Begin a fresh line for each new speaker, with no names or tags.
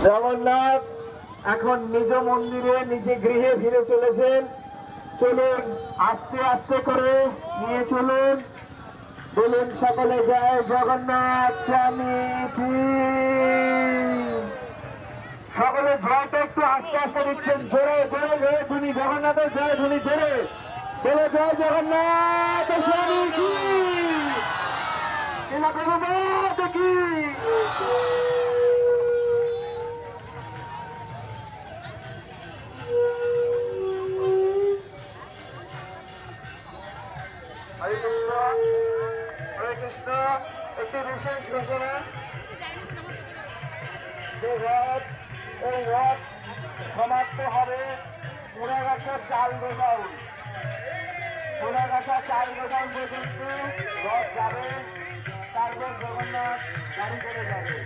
জগন্নাথ এখন নিজ মন্দিরে নিজে গৃহে ফিরে চলেছেন। চলুন আস্তে আস্তে করে নিয়ে চলুন, বলুন সকলে জয় জগন্নাথ স্বামী কি। সকলে জয়টা একটু আস্তে আস্তে দিচ্ছেন, জোরে জোরে জয় ধ্বনি, জগন্নাথের জয় ধ্বনি জোরে বলে জয় জগন্নাথ স্বামী কি, এলাকা কি। হরে কৃষ্ণ হরে কৃষ্ণ। একটি বিশেষ ঘোষণা, যে রথ এই রথ সমাপ্ত হবে পুরাগাছা চাল গোডাউন। পুরাগাছা চাল গোডাউন পর্যন্ত রথ যাবে, তারপর জগন্নাথ গাড়ি করে যাবে।